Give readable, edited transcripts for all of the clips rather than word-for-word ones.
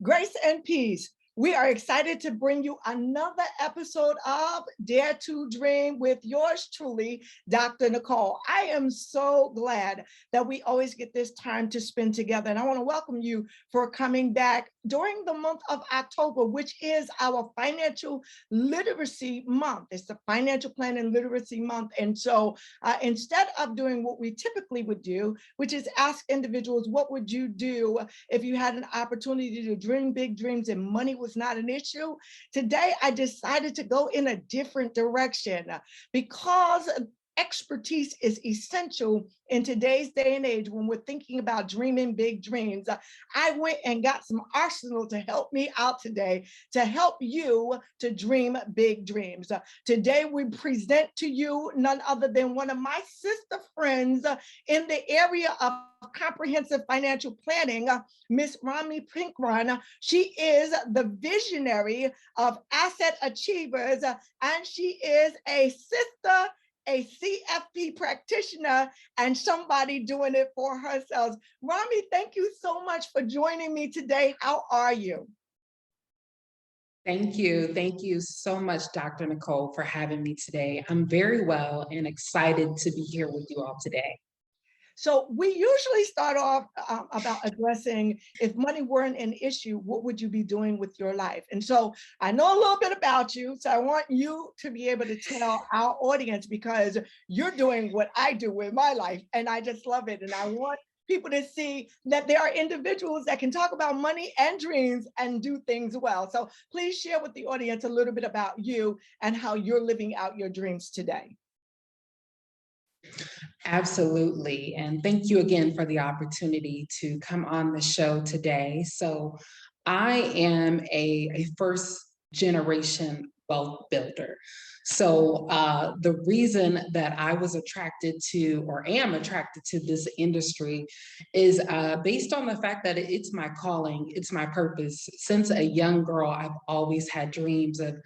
Grace and peace. We are excited to bring you another episode of Dare to Dream with yours truly, Dr. Nicole. I am so glad that we always get this time to spend together. And I want to welcome you for coming back during the month of October, which is our financial literacy month. It's the financial planning literacy month. And so instead of doing what we typically would do, which is ask individuals, what would you do if you had an opportunity to dream big dreams and money was not an issue? Today, I decided to go in a different direction because expertise is essential in today's day and age when we're thinking about dreaming big dreams. I went and got some arsenal to help me out today to help you to dream big dreams. Today, we present to you none other than one of my sister friends in the area of comprehensive financial planning, Miss Romy Pickron. She is the visionary of Asset Achievers, and she is a sister, a CFP practitioner, and somebody doing it for herself. Romy, thank you so much for joining me today. How are you? Thank you. Thank you so much, Dr. Nicole, for having me today. I'm very well and excited to be here with you all today. So we usually start off about addressing if money weren't an issue, what would you be doing with your life? And so I know a little bit about you. So I want you to be able to tell our audience, because you're doing what I do with my life. And I just love it. And I want people to see that there are individuals that can talk about money and dreams and do things well. So please share with the audience a little bit about you and how you're living out your dreams today. Absolutely. And thank you again for the opportunity to come on the show today. So I am a first generation wealth builder. So the reason that I was attracted to, or am attracted to, this industry is based on the fact that it's my calling, it's my purpose. Since a young girl, I've always had dreams of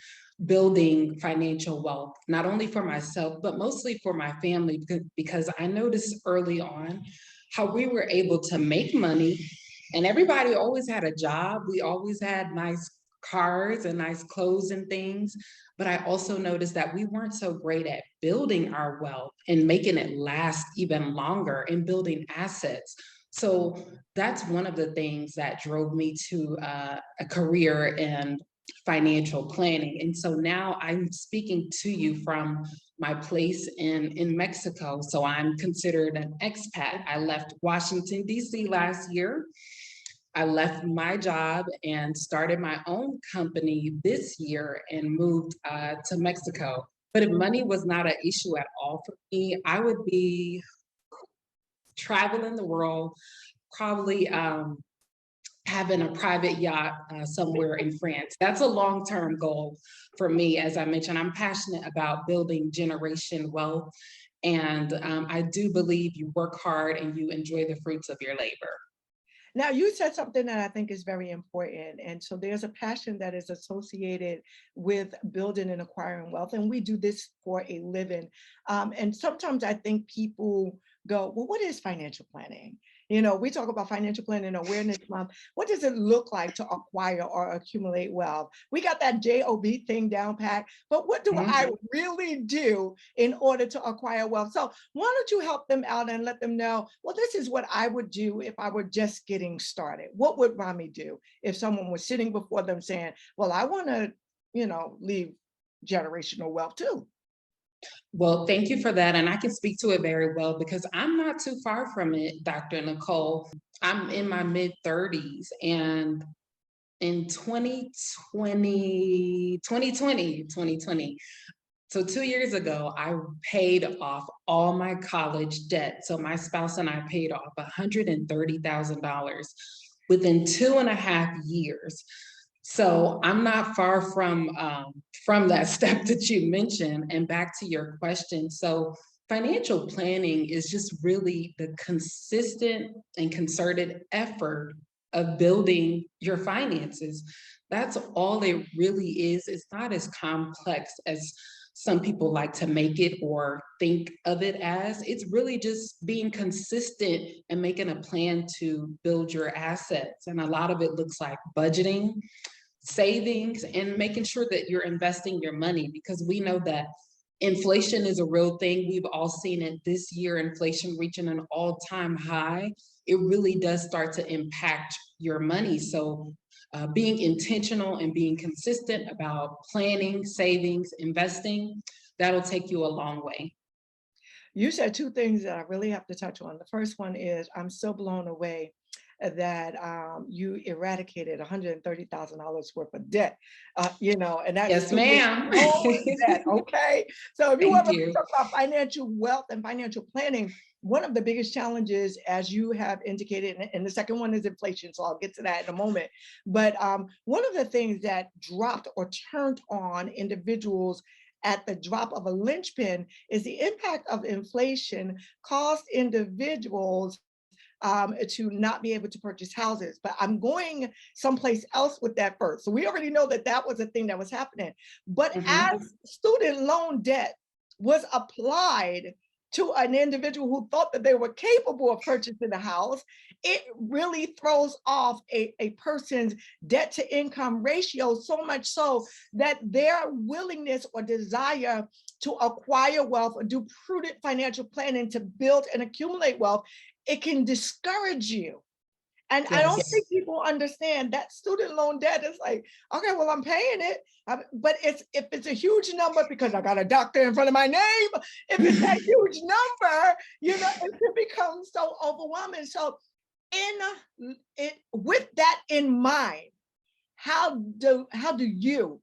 building financial wealth, not only for myself, but mostly for my family, because I noticed early on how we were able to make money, and everybody always had a job. We always had nice cars and nice clothes and things. But I also noticed that we weren't so great at building our wealth and making it last even longer and building assets. So that's one of the things that drove me to a career in financial planning. And so now I'm speaking to you from my place in Mexico. So I'm considered an expat. I left Washington, D.C. last year. I left my job and started my own company this year and moved to Mexico. But if money was not an issue at all for me, I would be traveling the world, probably having a private yacht somewhere in France. That's a long-term goal for me. As I mentioned, I'm passionate about building generation wealth. And I do believe you work hard and you enjoy the fruits of your labor. Now, you said something that I think is very important. And so there's a passion that is associated with building and acquiring wealth. And we do this for a living. And sometimes I think people go, well, what is financial planning? You know, we talk about financial planning awareness month. What does it look like to acquire or accumulate wealth? We got that JOB thing down pat, but what do I really do in order to acquire wealth? So why don't you help them out and let them know, well, this is what I would do if I were just getting started. What would Romy do if someone was sitting before them saying, well, I want to, leave generational wealth too? Well, thank you for that. And I can speak to it very well because I'm not too far from it, Dr. Nicole. I'm in my mid 30s, and in 2020, so 2 years ago, I paid off all my college debt. So my spouse and I paid off $130,000 within 2.5 years. So I'm not far from that step that you mentioned. And back to your question. So financial planning is just really the consistent and concerted effort of building your finances. That's all it really is. It's not as complex as some people like to make it or think of it as. It's really just being consistent and making a plan to build your assets. And a lot of it looks like budgeting, savings, and making sure that you're investing your money, because we know that inflation is a real thing. We've all seen it this year, inflation reaching an all-time high. It really does start to impact your money. So being intentional and being consistent about planning, savings, investing, that'll take you a long way. You said two things that I really have to touch on. The first one is I'm so blown away that you eradicated $130,000 worth of debt, and that's Yes, ma'am. debt. Okay, so if you want Thank to you. talk about financial wealth and financial planning, one of the biggest challenges, as you have indicated, and the second one is inflation. So I'll get to that in a moment. But one of the things that dropped or turned on individuals at the drop of a linchpin is the impact of inflation caused individuals to not be able to purchase houses. But I'm going someplace else with that first. So we already know that that was a thing that was happening. But as student loan debt was applied to an individual who thought that they were capable of purchasing a house, it really throws off a person's debt to income ratio, so much so that their willingness or desire to acquire wealth or do prudent financial planning to build and accumulate wealth, it can discourage you. And I don't think people understand that student loan debt is like, okay, well, I'm paying it. But if it's a huge number, because I got a doctor in front of my name, if it's that huge number, it can become so overwhelming. So with that in mind, how do you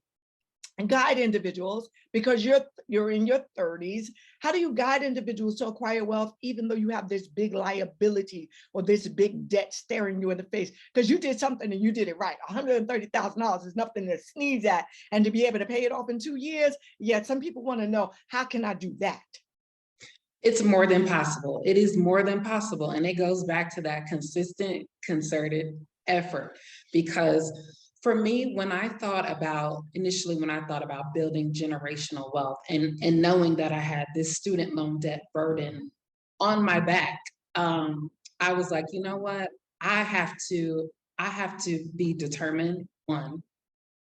guide individuals, because you're in your 30s, how do you guide individuals to acquire wealth even though you have this big liability or this big debt staring you in the face? Because you did something and you did it right. $130,000 is nothing to sneeze at, and to be able to pay it off in 2 years, yet some people want to know, how can I do that? It's more than possible. It is more than possible. And it goes back to that consistent, concerted effort. Because for me, initially when I thought about building generational wealth and knowing that I had this student loan debt burden on my back, I was like, you know what? I have to be determined, one.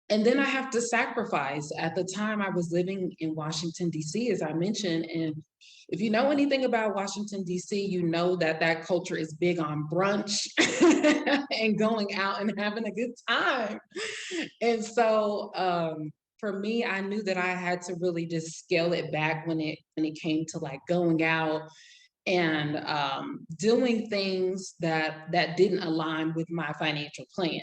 And then I have to sacrifice. At the time, I was living in Washington, D.C., as I mentioned. And if you know anything about Washington, D.C., you know that culture is big on brunch and going out and having a good time. And so for me, I knew that I had to really just scale it back when it came to like going out and doing things that didn't align with my financial plan.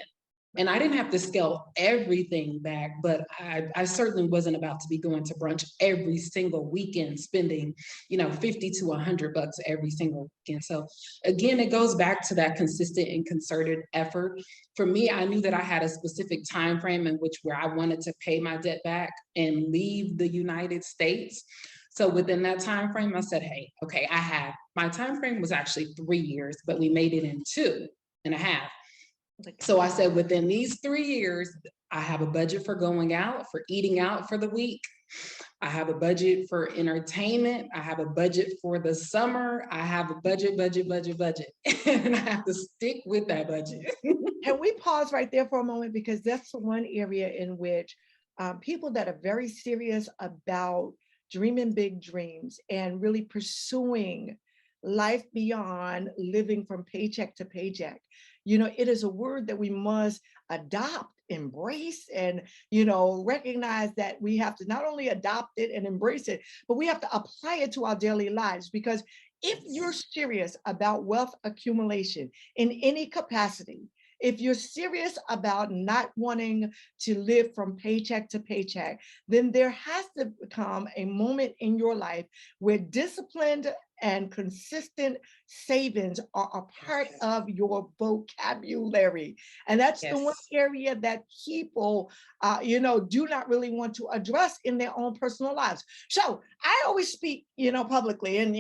And I didn't have to scale everything back, but I certainly wasn't about to be going to brunch every single weekend, spending, $50 to $100 every single weekend. So again, it goes back to that consistent and concerted effort. For me, I knew that I had a specific time frame in where I wanted to pay my debt back and leave the United States. So within that time frame, I said, hey, okay, my time frame was actually 3 years, but we made it in 2.5. So I said, within these 3 years, I have a budget for going out, for eating out for the week. I have a budget for entertainment. I have a budget for the summer. I have a budget. And I have to stick with that budget. Can we pause right there for a moment? Because that's the one area in which people that are very serious about dreaming big dreams and really pursuing life beyond living from paycheck to paycheck. It is a word that we must adopt, embrace, and, recognize that we have to not only adopt it and embrace it, but we have to apply it to our daily lives. Because if you're serious about wealth accumulation in any capacity, if you're serious about not wanting to live from paycheck to paycheck, then there has to come a moment in your life where disciplined and consistent savings are a part of your vocabulary. And that's the one area that people, do not really want to address in their own personal lives. So I always speak, publicly, and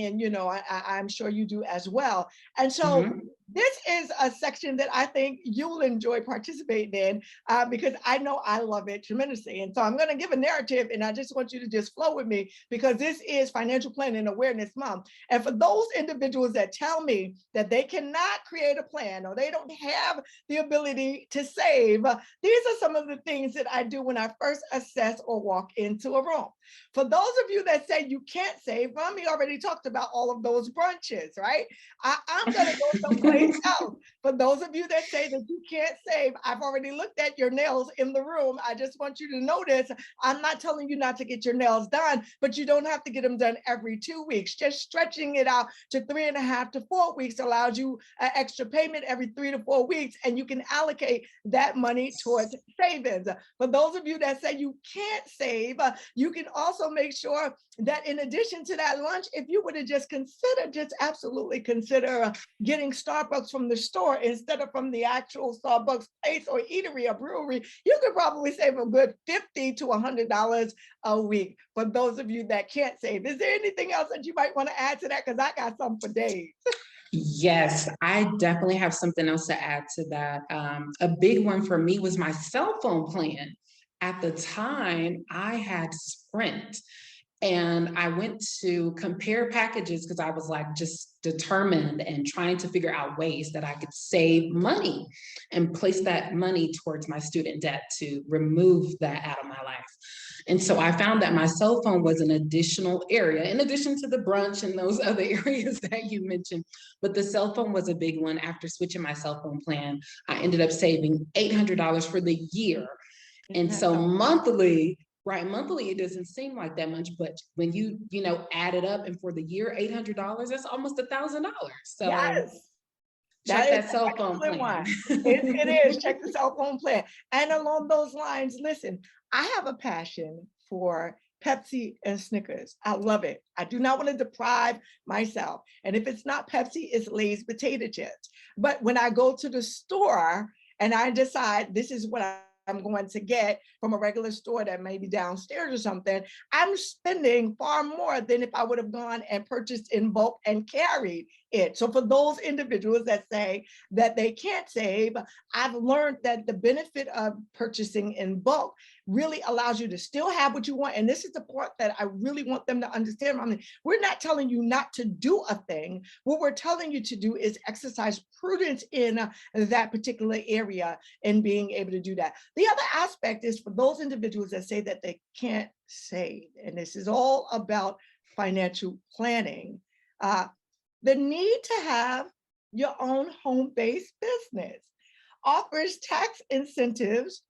I'm sure you do as well. And so This is a section that I think you'll enjoy participating in because I know I love it tremendously. And so I'm going to give a narrative and I just want you to just flow with me because this is Financial Planning Awareness Month. And for those individuals that tell me that they cannot create a plan or they don't have the ability to save, these are some of the things that I do when I first assess or walk into a room. For those of you that say you can't save, Romy already talked about all of those brunches, right? I'm going to go someplace else. For those of you that say that you can't save, I've already looked at your nails in the room. I just want you to notice, I'm not telling you not to get your nails done, but you don't have to get them done every 2 weeks. Just stretching it out to 3.5 to 4 weeks allows you an extra payment every 3 to 4 weeks, and you can allocate that money towards savings. For those of you that say you can't save, you can also make sure that in addition to that lunch, if you were to just absolutely consider getting Starbucks from the store instead of from the actual Starbucks place or eatery or brewery, you could probably save a good $50 to $100 a week. For those of you that can't save, is there anything else that you might want to add to that? Because I got some for days. Yes, I definitely have something else to add to that. A big one for me was my cell phone plan. At the time, I had Sprint. And I went to compare packages because I was like just determined and trying to figure out ways that I could save money and place that money towards my student debt to remove that out of my life. And so I found that my cell phone was an additional area, in addition to the brunch and those other areas that you mentioned. But the cell phone was a big one. After switching my cell phone plan, I ended up saving $800 for the year. And so monthly, right, monthly, it doesn't seem like that much, but when you add it up and for the year, $800, that's almost $1,000. So Yes. check That is that cell an phone excellent plan. one. It is. Check the cell phone plan. And along those lines, listen, I have a passion for Pepsi and Snickers. I love it. I do not want to deprive myself. And if it's not Pepsi, it's Lay's potato chips. But when I go to the store and I decide this is what I'm going to get from a regular store that may be downstairs or something, I'm spending far more than if I would have gone and purchased in bulk and carried it. So for those individuals that say that they can't save, I've learned that the benefit of purchasing in bulk really allows you to still have what you want. And this is the part that I really want them to understand. I mean, we're not telling you not to do a thing. What we're telling you to do is exercise prudence in that particular area and being able to do that. The other aspect is for those individuals that say that they can't save, and this is all about financial planning, the need to have your own home-based business offers tax incentives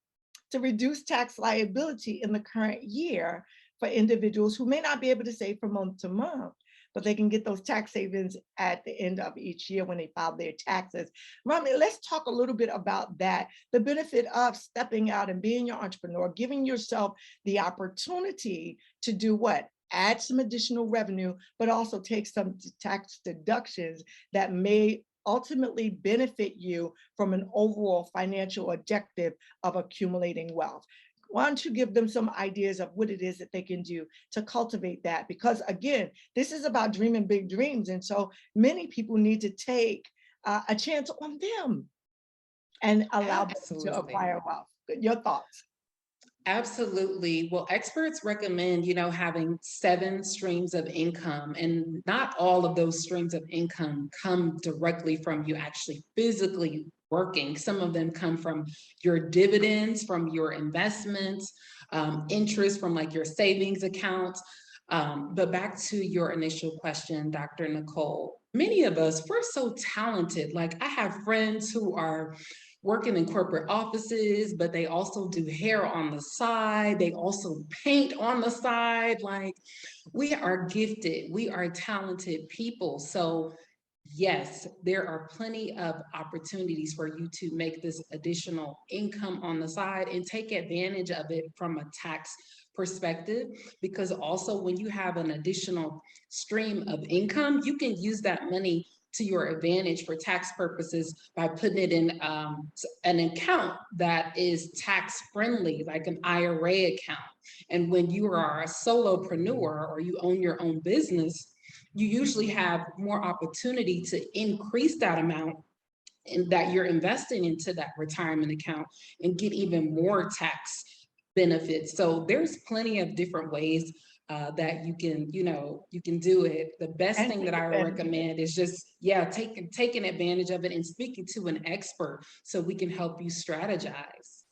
to reduce tax liability in the current year for individuals who may not be able to save from month to month, but they can get those tax savings at the end of each year when they file their taxes. Romy, let's talk a little bit about that, the benefit of stepping out and being your entrepreneur, giving yourself the opportunity to do what? Add some additional revenue, but also take some tax deductions that may ultimately benefit you from an overall financial objective of accumulating wealth. Why don't you give them some ideas of what it is that they can do to cultivate that? Because again, this is about dreaming big dreams. And so many people need to take a chance on them and allow them to acquire wealth. Your thoughts? Absolutely. Well, experts recommend, having 7 streams of income, and not all of those streams of income come directly from you actually physically working. Some of them come from your dividends, from your investments, interest from like your savings accounts. But back to your initial question, Dr. Nicole, many of us, we're so talented. Like I have friends who are working in corporate offices, but they also do hair on the side. They also paint on the side. Like we are gifted, we are talented people. So yes, there are plenty of opportunities for you to make this additional income on the side and take advantage of it from a tax perspective, because also when you have an additional stream of income, you can use that money to your advantage for tax purposes by putting it in an account that is tax friendly, like an IRA account. And when you are a solopreneur or you own your own business, you usually have more opportunity to increase that amount and that you're investing into that retirement account and get even more tax benefits. So there's plenty of different ways that you can, you can do it. The best And thing that take I advantage of it. recommend is just, yeah, taking advantage of it and speaking to an expert so we can help you strategize.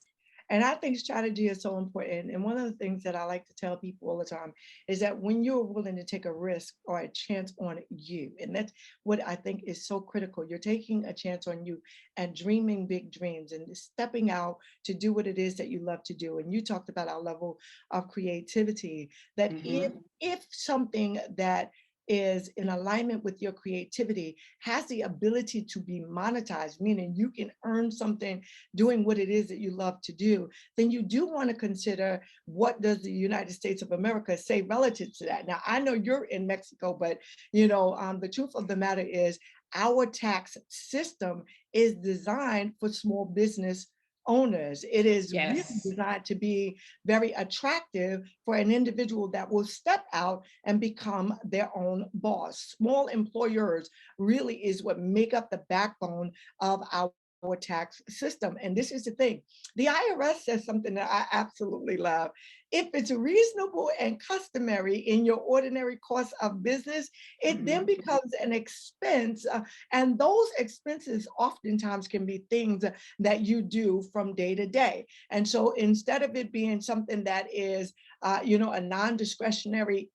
And I think strategy is so important. And one of the things that I like to tell people all the time is that when you're willing to take a risk or a chance on you, and that's what I think is so critical, you're taking a chance on you and dreaming big dreams and stepping out to do what it is that you love to do. And you talked about our level of creativity, that Mhm. if something that is in alignment with your creativity has the ability to be monetized, meaning you can earn something doing what it is that you love to do, then you do want to consider what does the United States of America say relative to that. Now, I know you're in Mexico, but the truth of the matter is our tax system is designed for small business owners. It is really Yes. designed to be very attractive for an individual that will step out and become their own boss. Small employers really is what make up the backbone of our tax system. And this is the thing, the IRS says something that I absolutely love. If it's reasonable and customary in your ordinary course of business, it then Mhm. becomes an expense. And those expenses oftentimes can be things that you do from day to day. And so instead of it being something that is, a non-discretionary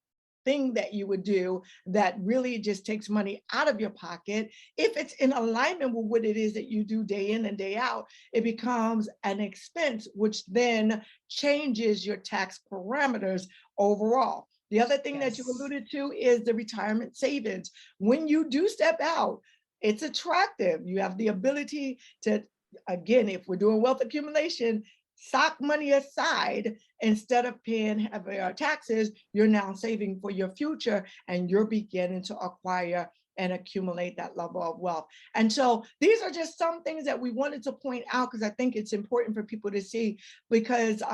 thing that you would do that really just takes money out of your pocket, if it's in alignment with what it is that you do day in and day out, it becomes an expense, which then changes your tax parameters overall. The other thing that you Yes. alluded to is the retirement savings. When you do step out, it's attractive. You have the ability to, again, if we're doing wealth accumulation, sock money aside instead of paying heavier taxes. You're now saving for your future and you're beginning to acquire and accumulate that level of wealth. And so these are just some things that we wanted to point out because I think it's important for people to see, because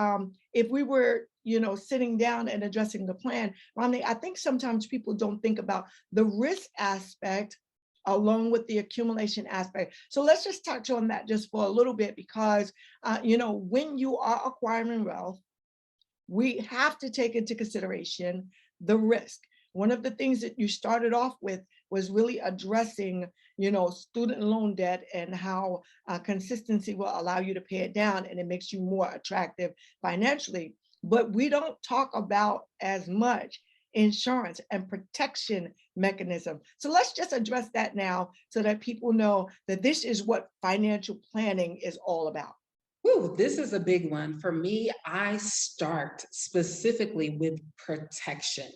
if we were sitting down and addressing the plan, Romney, I think sometimes people don't think about the risk aspect along with the accumulation aspect. So let's just touch on that just for a little bit, because when you are acquiring wealth, we have to take into consideration the risk. One of the things that you started off with was really addressing, student loan debt and how consistency will allow you to pay it down and it makes you more attractive financially. But we don't talk about as much insurance and protection mechanism. So let's just address that now so that people know that this is what financial planning is all about. Ooh, this is a big one. For me, I start specifically with protection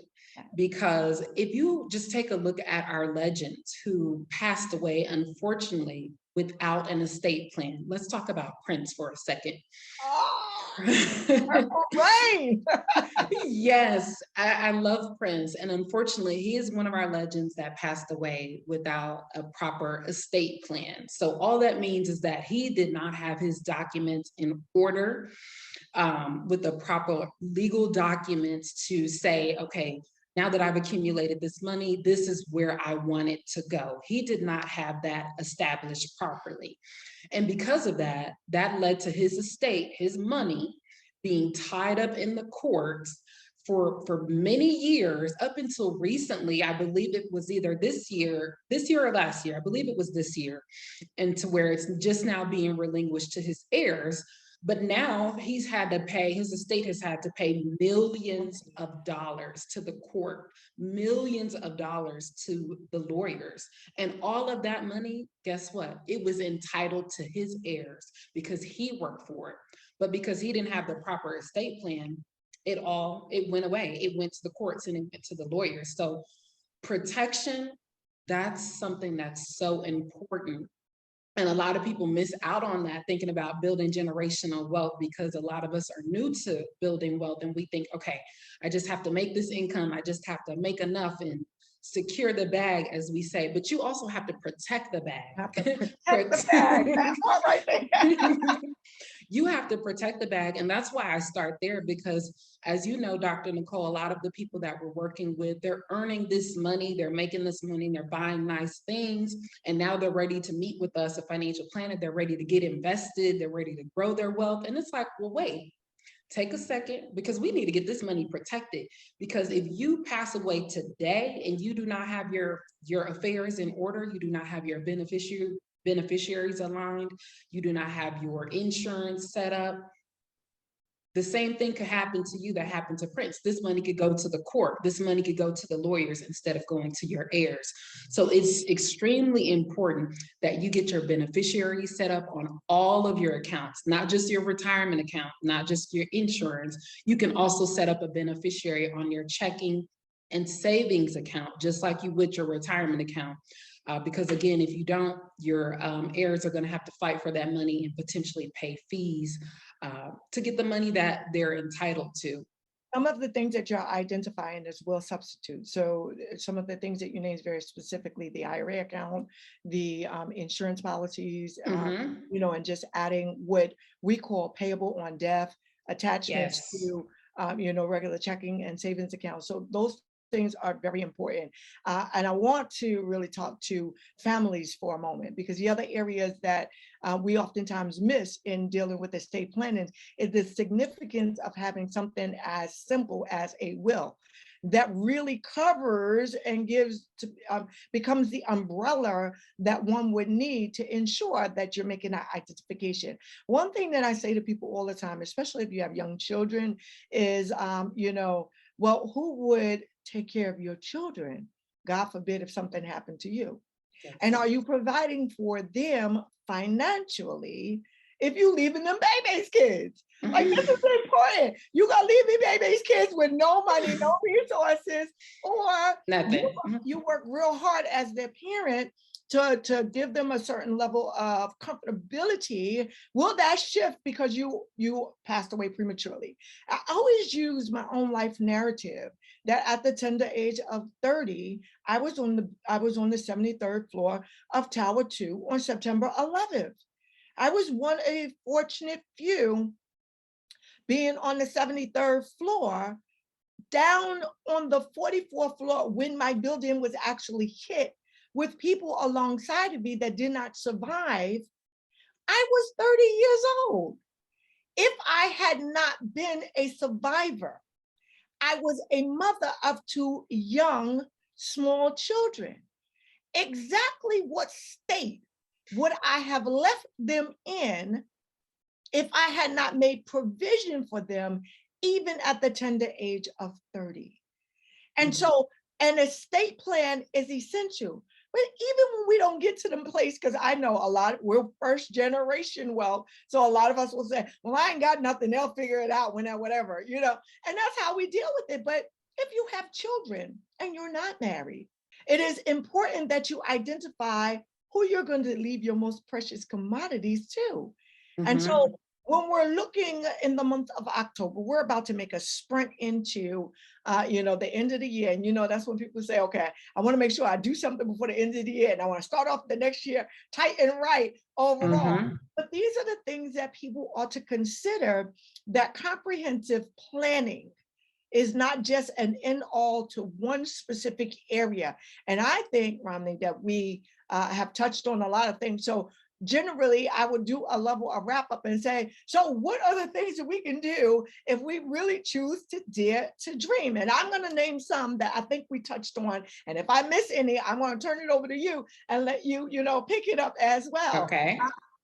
because if you just take a look at our legends who passed away, unfortunately, without an estate plan. Let's talk about Prince for a second. Oh, purple rain. Yes, I love Prince. And unfortunately, he is one of our legends that passed away without a proper estate plan. So, all that means is that he did not have his documents in order with the proper legal documents to say, okay, now that I've accumulated this money, this is where I want it to go. He did not have that established properly. And because of that, that led to his estate, his money being tied up in the courts for many years up until recently. I believe it was either this year or last year. I believe it was this year, and to where it's just now being relinquished to his heirs. But now his estate has had to pay millions of dollars to the court, millions of dollars to the lawyers. And all of that money, guess what? It was entitled to his heirs because he worked for it. But because he didn't have the proper estate plan, it went away. It went to the courts and it went to the lawyers. So protection, that's something that's so important. And a lot of people miss out on that thinking about building generational wealth because a lot of us are new to building wealth and we think, okay, I just have to make this income. I just have to make enough. And secure the bag, as we say, but you also have to protect the Have to bag. protect the bag. That part right there. You have to protect the bag. And that's why I start there, because as you know, Dr. Nicole, a lot of the people that we're working with, they're earning this money, they're making this money, they're buying nice things. And now they're ready to meet with us, a financial planner, they're ready to get invested, they're ready to grow their wealth. And it's like, well, wait, take a second, because we need to get this money protected. Because if you pass away today and you do not have your affairs in order, you do not have your beneficiaries aligned, you do not have your insurance set up, the same thing could happen to you that happened to Prince. This money could go to the court. This money could go to the lawyers instead of going to your heirs. So it's extremely important that you get your beneficiaries set up on all of your accounts, not just your retirement account, not just your insurance. You can also set up a beneficiary on your checking and savings account, just like you would your retirement account. Because again, if you don't, your heirs are going to have to fight for that money and potentially pay fees to get the money that they're entitled to. Some of the things that you're identifying as will substitute. So some of the things that you named very specifically, the IRA account, the insurance policies, and just adding what we call payable on death, attachments to, regular checking and savings accounts. So those things are very important. And I want to really talk to families for a moment, because the other areas that we oftentimes miss in dealing with estate planning is the significance of having something as simple as a will that really covers and becomes the umbrella that one would need to ensure that you're making that identification. One thing that I say to people all the time, especially if you have young children, is, well, who would take care of your children? God forbid if something happened to you. Yes. And are you providing for them financially if you leaving them baby's kids? Like, this is important. You gonna leave me baby's kids with no money, no resources, or nothing. You work real hard as their parent to give them a certain level of comfortability. Will that shift because you passed away prematurely? I always use my own life narrative that at the tender age of 30, I was on the 73rd floor of Tower 2 on September 11th. I was one of a fortunate few being on the 73rd floor, down on the 44th floor when my building was actually hit, with people alongside of me that did not survive. I was 30 years old. If I had not been a survivor, I was a mother of 2 young, small children. Exactly what state would I have left them in if I had not made provision for them, even at the tender age of 30? And so an estate plan is essential. But even when we don't get to the place, because I know we're first generation wealth. So a lot of us will say, well, I ain't got nothing, they'll figure it out whatever, and that's how we deal with it. But if you have children and you're not married, it is important that you identify who you're going to leave your most precious commodities to. And so when we're looking in the month of October, we're about to make a sprint into, the end of the year. And, that's when people say, okay, I want to make sure I do something before the end of the year. And I want to start off the next year tight and right overall. But these are the things that people ought to consider, that comprehensive planning is not just an end all to one specific area. And I think, Romney, that we have touched on a lot of things. So generally, I would do a level of wrap up and say, so what are the things that we can do if we really choose to dare to dream? And I'm going to name some that I think we touched on. And if I miss any, I'm going to turn it over to you and let you, pick it up as well. Okay.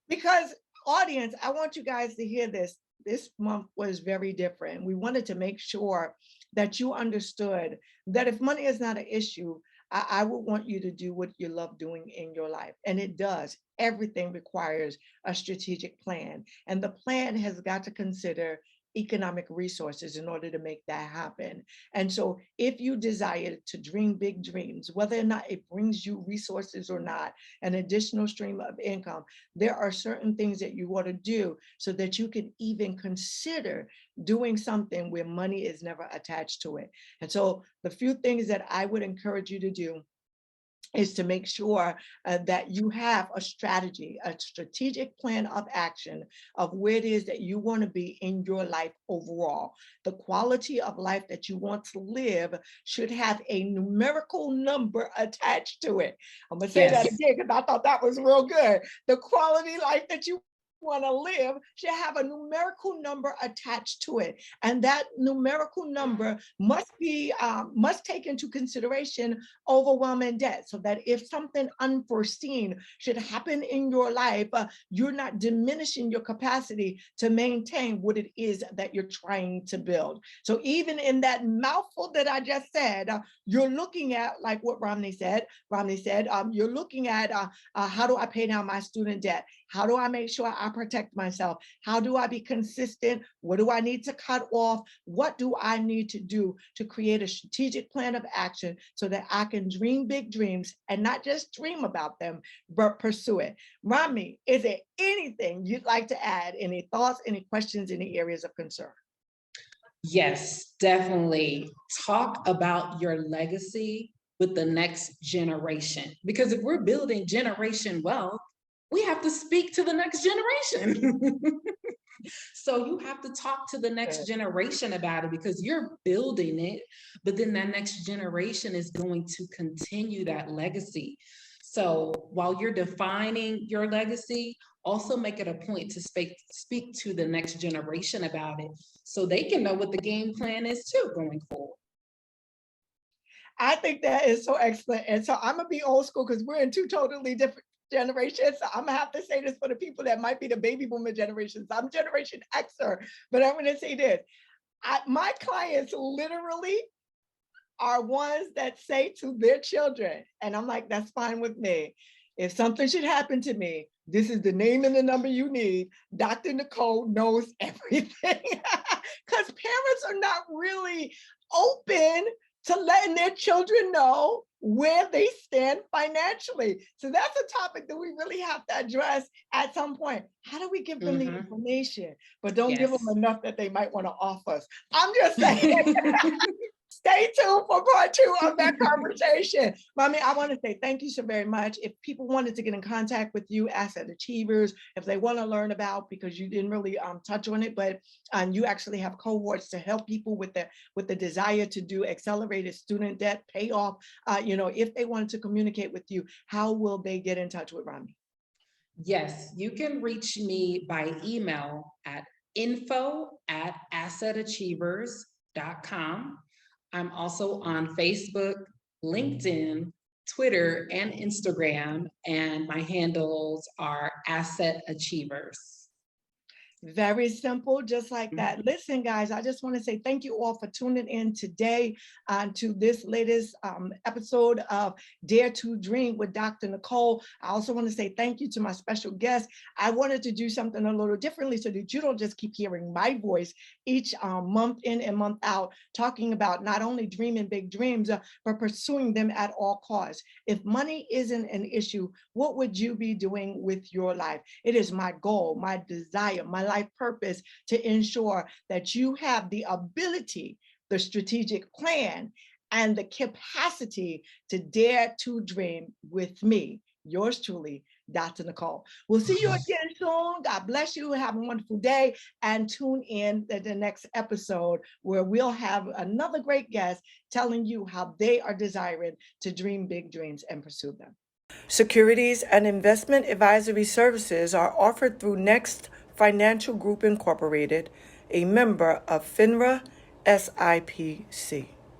Because audience, I want you guys to hear this. This month was very different. We wanted to make sure that you understood that if money is not an issue, I would want you to do what you love doing in your life. And it does. Everything requires a strategic plan. And the plan has got to consider economic resources in order to make that happen. And so if you desire to dream big dreams, whether or not it brings you resources or not, an additional stream of income, there are certain things that you want to do so that you can even consider doing something where money is never attached to it. And so the few things that I would encourage you to do is to make sure that you have a strategy, a strategic plan of action of where it is that you want to be in your life overall. The quality of life that you want to live should have a numerical number attached to it. I'm going to say that Yes. again because I thought that was real good. The quality life that you want to live should have a numerical number attached to it, and that numerical number must take into consideration overwhelming debt, so that if something unforeseen should happen in your life, you're not diminishing your capacity to maintain what it is that you're trying to build. So even in that mouthful that I just said, you're looking at, like what Romney said, you're looking at how do I pay down my student debt? How do I make sure I protect myself? How do I be consistent? What do I need to cut off? What do I need to do to create a strategic plan of action so that I can dream big dreams and not just dream about them, but pursue it? Romy, is there anything you'd like to add? Any thoughts, any questions, any areas of concern? Yes, definitely. Talk about your legacy with the next generation. Because if we're building generation wealth, we have to speak to the next generation. So you have to talk to the next generation about it because you're building it, but then that next generation is going to continue that legacy. So while you're defining your legacy, also make it a point to speak to the next generation about it so they can know what the game plan is too going forward. I think that is so excellent. And so I'm gonna be old school because we're in two totally different generations. So I'm gonna have to say this for the people that might be the baby boomer generations. I'm Generation Xer, but I'm gonna say this. My clients literally are ones that say to their children, and I'm like, that's fine with me. If something should happen to me, this is the name and the number you need. Dr. Nicole knows everything. Because parents are not really open to letting their children know where they stand financially. So that's a topic that we really have to address at some point. How do we give them the information, but don't give them enough that they might want to off us? I'm just saying. Stay tuned for part 2 of that conversation. Romy, I want to say thank you so very much. If people wanted to get in contact with you, Asset Achievers, if they want to learn about, because you didn't really touch on it, but you actually have cohorts to help people with the desire to do accelerated student debt payoff. If they wanted to communicate with you, how will they get in touch with Romy? Yes, you can reach me by email at info@assetachievers.com. I'm also on Facebook, LinkedIn, Twitter, and Instagram, and my handles are Asset Achievers. Very simple, just like that. Listen, guys, I just want to say thank you all for tuning in today to this latest episode of Dare to Dream with Dr. Nicole. I also want to say thank you to my special guest. I wanted to do something a little differently so that you don't just keep hearing my voice each month in and month out, talking about not only dreaming big dreams, but pursuing them at all costs. If money isn't an issue, what would you be doing with your life? It is my goal, my desire, my life purpose to ensure that you have the ability, the strategic plan, and the capacity to dare to dream with me, yours truly, Dr. Nicole. We'll see you again soon. God bless you. Have a wonderful day, and tune in to the next episode where we'll have another great guest telling you how they are desiring to dream big dreams and pursue them. Securities and investment advisory services are offered through Next Financial Group Incorporated, a member of FINRA SIPC.